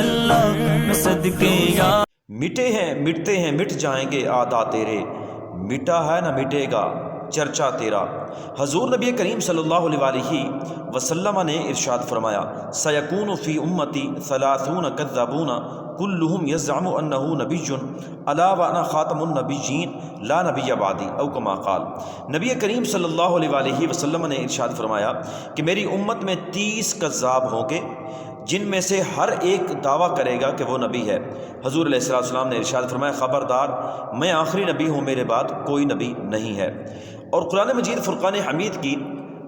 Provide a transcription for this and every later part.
اللہ میں صدقے یا مٹے ہیں مٹتے ہیں مٹ جائیں گے آدا تیرے، مٹا ہے نہ مٹے گا چرچا تیرا۔ حضور نبی کریم صلی اللہ علیہ وآلہ وسلم نے ارشاد فرمایا، سیکون فی امتی ثلاثون کذابون کلہم یزعم انہ نبی الا وانا خاتم النبیین لا نبی بعدی او کما قال۔ نبی کریم صلی اللہ علیہ وآلہ وسلم نے ارشاد فرمایا کہ میری امت میں 30 کذاب ہوں گے جن میں سے ہر ایک دعویٰ کرے گا کہ وہ نبی ہے۔ حضور علیہ السلام نے ارشاد فرمایا، خبردار میں آخری نبی ہوں، میرے بعد کوئی نبی نہیں ہے۔ اور قرآن مجید فرقان حمید کی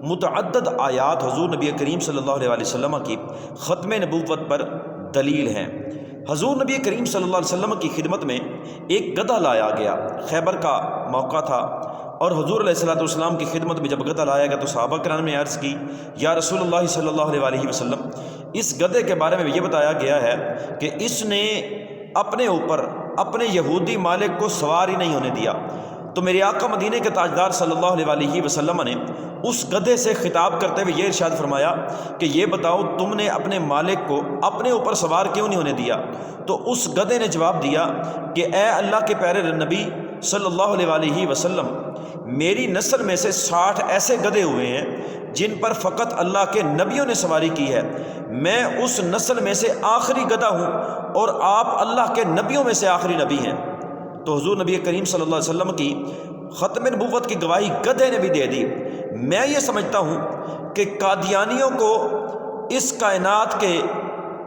متعدد آیات حضور نبی کریم صلی اللہ علیہ وسلم کی ختم نبوت پر دلیل ہیں۔ حضور نبی کریم صلی اللہ علیہ وسلم کی خدمت میں ایک گدھا لایا گیا، خیبر کا موقع تھا، اور حضور علیہ السلام کی خدمت میں جب گدھا لایا گیا تو صحابہ کرام نے عرض کی، یا رسول اللہ صلی اللہ علیہ وسلم، اس گدھے کے بارے میں یہ بتایا گیا ہے کہ اس نے اپنے اوپر اپنے یہودی مالک کو سوار ہی نہیں ہونے دیا۔ تو میرے آقا مدینے کے تاجدار صلی اللہ علیہ وسلم نے اس گدھے سے خطاب کرتے ہوئے یہ ارشاد فرمایا کہ یہ بتاؤ تم نے اپنے مالک کو اپنے اوپر سوار کیوں نہیں ہونے دیا؟ تو اس گدھے نے جواب دیا کہ اے اللہ کے پیارے نبی صلی اللہ علیہ وسلم، میری نسل میں سے 60 ایسے گدھے ہوئے ہیں جن پر فقط اللہ کے نبیوں نے سواری کی ہے، میں اس نسل میں سے آخری گدھا ہوں اور آپ اللہ کے نبیوں میں سے آخری نبی ہیں۔ تو حضور نبی کریم صلی اللہ علیہ وسلم کی ختم نبوت کی گواہی گدھے نے بھی دے دی۔ میں یہ سمجھتا ہوں کہ قادیانیوں کو اس کائنات کے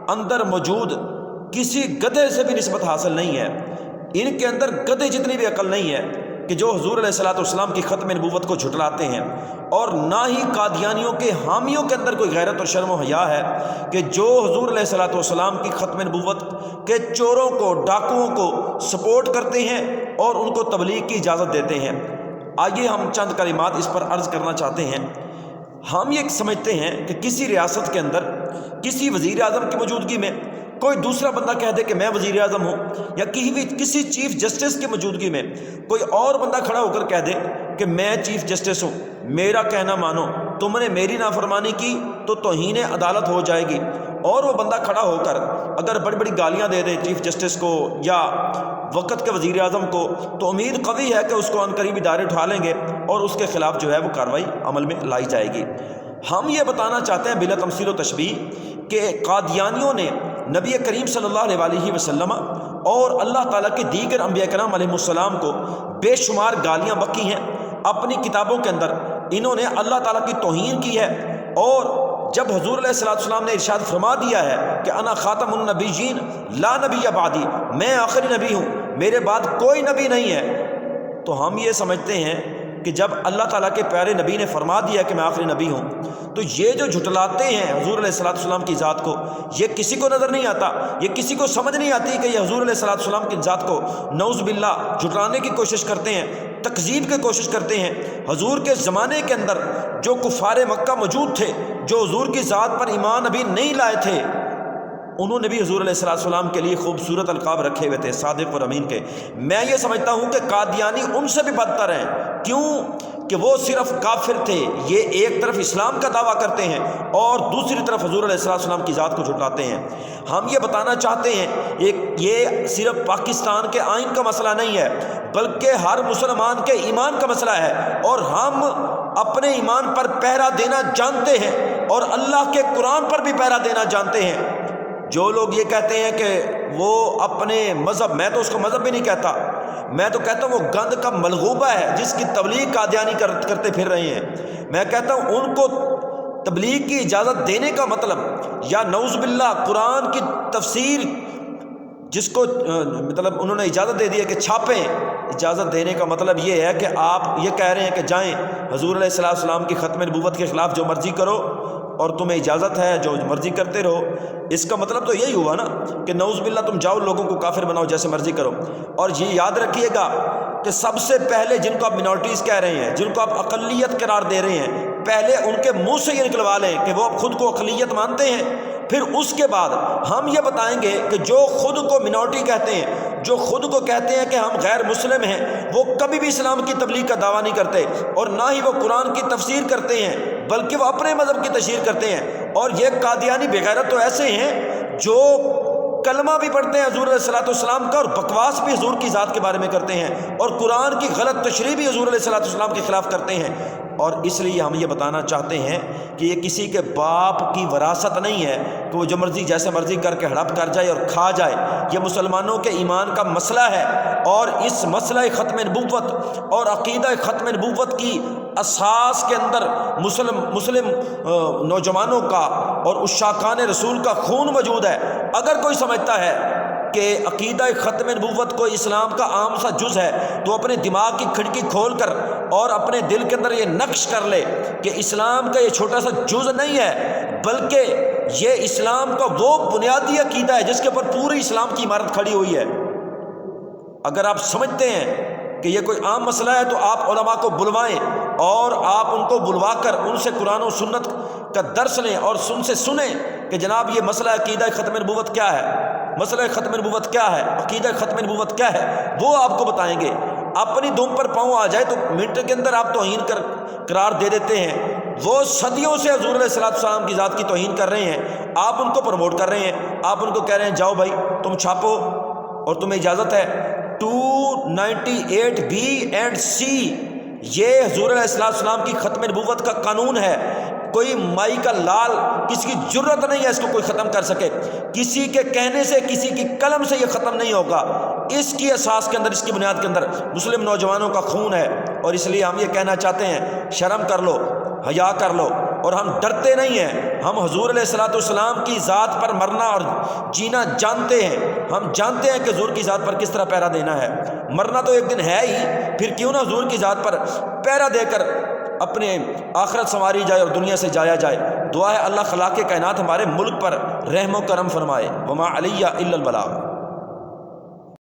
اندر موجود کسی گدھے سے بھی نسبت حاصل نہیں ہے، ان کے اندر گدھے جتنی بھی عقل نہیں ہے کہ جو حضور علیہ السلام کی ختم نبوت کو جھٹلاتے ہیں، اور نہ ہی قادیانیوں کے حامیوں کے اندر کوئی غیرت اور شرم و حیا ہے کہ جو حضور علیہ السلام کی ختم نبوت کے چوروں کو، ڈاکوؤں کو سپورٹ کرتے ہیں اور ان کو تبلیغ کی اجازت دیتے ہیں۔ آئیے ہم چند کلمات اس پر عرض کرنا چاہتے ہیں۔ ہم یہ سمجھتے ہیں کہ کسی ریاست کے اندر کسی وزیر اعظم کی موجودگی میں کوئی دوسرا بندہ کہہ دے کہ میں وزیر اعظم ہوں، یا کسی چیف جسٹس کی موجودگی میں کوئی اور بندہ کھڑا ہو کر کہہ دے کہ میں چیف جسٹس ہوں، میرا کہنا مانو، تم نے میری نافرمانی کی تو توہین عدالت ہو جائے گی، اور وہ بندہ کھڑا ہو کر اگر بڑی بڑی گالیاں دے دے چیف جسٹس کو یا وقت کے وزیر اعظم کو، تو امید قوی ہے کہ اس کو عنقریب ادارے اٹھا لیں گے اور اس کے خلاف جو ہے وہ کارروائی عمل میں لائی جائے گی۔ ہم یہ بتانا چاہتے ہیں بلا تمثیل و تشبیہ کہ قادیانیوں نے نبی کریم صلی اللہ علیہ وسلم اور اللہ تعالیٰ کے دیگر انبیاء کرام علیہ السلام کو بے شمار گالیاں بکی ہیں، اپنی کتابوں کے اندر انہوں نے اللہ تعالیٰ کی توہین کی ہے، اور جب حضور علیہ السلام نے ارشاد فرما دیا ہے کہ انا خاتم النبیین لا نبی بعدی، میں آخری نبی ہوں، میرے بعد کوئی نبی نہیں ہے، تو ہم یہ سمجھتے ہیں کہ جب اللہ تعالیٰ کے پیارے نبی نے فرما دیا کہ میں آخری نبی ہوں، تو یہ جو جھٹلاتے ہیں حضور علیہ السلام کی ذات کو، یہ کسی کو نظر نہیں آتا، یہ کسی کو سمجھ نہیں آتی کہ یہ حضور علیہ السلام کی ذات کو نعوذ باللہ جھٹلانے کی کوشش کرتے ہیں، تکذیب کی کوشش کرتے ہیں۔ حضور کے زمانے کے اندر جو کفار مکہ موجود تھے، جو حضور کی ذات پر ایمان ابھی نہیں لائے تھے، انہوں نے بھی حضور علیہ السلام کے لیے خوبصورت القاب رکھے ہوئے تھے، صادق اور امین کے۔ میں یہ سمجھتا ہوں کہ قادیانی ان سے بھی بدتر ہیں، کیوں کہ وہ صرف کافر تھے، یہ ایک طرف اسلام کا دعویٰ کرتے ہیں اور دوسری طرف حضور علیہ السلام کی ذات کو جھٹلاتے ہیں۔ ہم یہ بتانا چاہتے ہیں یہ صرف پاکستان کے آئین کا مسئلہ نہیں ہے، بلکہ ہر مسلمان کے ایمان کا مسئلہ ہے، اور ہم اپنے ایمان پر پہرا دینا جانتے ہیں اور اللہ کے قرآن پر بھی پہرا دینا جانتے ہیں۔ جو لوگ یہ کہتے ہیں کہ وہ اپنے مذہب، میں تو اس کو مذہب بھی نہیں کہتا، میں تو کہتا ہوں وہ گند کا ملغوبہ ہے جس کی تبلیغ قادیانی کرتے پھر رہے ہیں۔ میں کہتا ہوں ان کو تبلیغ کی اجازت دینے کا مطلب، یا نعوذ باللہ قرآن کی تفسیر جس کو مطلب انہوں نے اجازت دے دی ہے کہ چھاپیں، اجازت دینے کا مطلب یہ ہے کہ آپ یہ کہہ رہے ہیں کہ جائیں حضور علیہ السلام کی ختم نبوت کے خلاف جو مرضی کرو اور تمہیں اجازت ہے جو مرضی کرتے رہو۔ اس کا مطلب تو یہی ہوا نا کہ نعوذ باللہ تم جاؤ لوگوں کو کافر بناؤ جیسے مرضی کرو۔ اور یہ یاد رکھیے گا کہ سب سے پہلے جن کو آپ منورٹیز کہہ رہے ہیں، جن کو آپ اقلیت قرار دے رہے ہیں، پہلے ان کے منہ سے یہ نکلوا لیں کہ وہ خود کو اقلیت مانتے ہیں، پھر اس کے بعد ہم یہ بتائیں گے کہ جو خود کو منورٹی کہتے ہیں، جو خود کو کہتے ہیں کہ ہم غیر مسلم ہیں، وہ کبھی بھی اسلام کی تبلیغ کا دعویٰ نہیں کرتے، اور نہ ہی وہ قرآن کی تفسیر کرتے ہیں، بلکہ وہ اپنے مذہب کی تشہیر کرتے ہیں۔ اور یہ قادیانی بغیرت تو ایسے ہیں جو کلمہ بھی پڑھتے ہیں حضور علیہ السلام کا اور بکواس بھی حضور کی ذات کے بارے میں کرتے ہیں اور قرآن کی غلط تشریح بھی حضور علیہ السلام کے خلاف کرتے ہیں. اور اس لیے ہم یہ بتانا چاہتے ہیں کہ یہ کسی کے باپ کی وراثت نہیں ہے کہ وہ جو مرضی جیسے مرضی کر کے ہڑپ کر جائے اور کھا جائے. یہ مسلمانوں کے ایمان کا مسئلہ ہے اور اس مسئلہ ختم نبوت اور عقیدہ ختم نبوت کی اساس کے اندر مسلم نوجوانوں کا اور عشاقان رسول کا خون موجود ہے. اگر کوئی سمجھتا ہے کہ عقیدہ ختم نبوت کو اسلام کا عام سا جز ہے تو اپنے دماغ کی کھڑکی کھول کر اور اپنے دل کے اندر یہ نقش کر لے کہ اسلام کا یہ چھوٹا سا جز نہیں ہے بلکہ یہ اسلام کا وہ بنیادی عقیدہ ہے جس کے اوپر پوری اسلام کی عمارت کھڑی ہوئی ہے. اگر آپ سمجھتے ہیں کہ یہ کوئی عام مسئلہ ہے تو آپ علماء کو بلوائیں اور آپ ان کو بلوا کر ان سے قرآن و سنت کا درس لیں اور سے سنیں کہ جناب یہ مسئلہ عقیدہ ختم نبوت کیا ہے, مسئلہ ختم نبوت کیا ہے, عقیدہ ختم نبوت کیا ہے, وہ آپ کو بتائیں گے. اپنی دم پر پاؤں آ جائے تو منٹ کے اندر آپ توہین قرار دے دیتے ہیں. وہ صدیوں سے حضور علیہ السلام کی ذات کی توہین کر رہے ہیں, آپ ان کو پروموٹ کر رہے ہیں, آپ ان کو کہہ رہے ہیں جاؤ بھائی تم چھاپو اور تمہیں اجازت ہے. 298 B and C یہ حضور علیہ السلام کی ختم نبوت کا قانون ہے. کوئی مائی کا لال کسی کی جرت نہیں ہے اس کو کوئی ختم کر سکے. کسی کے کہنے سے کسی کی قلم سے یہ ختم نہیں ہوگا. اس کی اساس کے اندر, اس کی بنیاد کے اندر مسلم نوجوانوں کا خون ہے. اور اس لیے ہم یہ کہنا چاہتے ہیں شرم کر لو, حیا کر لو. اور ہم ڈرتے نہیں ہیں, ہم حضور علیہ السلام کی ذات پر مرنا اور جینا جانتے ہیں. ہم جانتے ہیں کہ حضور کی ذات پر کس طرح پہرا دینا ہے. مرنا تو ایک دن ہے ہی, پھر کیوں نہ حضور کی ذات پر پہرا دے کر اپنے آخرت سنواری جائے اور دنیا سے جایا جائے. دعا ہے اللہ خلاق کائنات ہمارے ملک پر رحم و کرم فرمائے. وما علیہ الا البلاغ.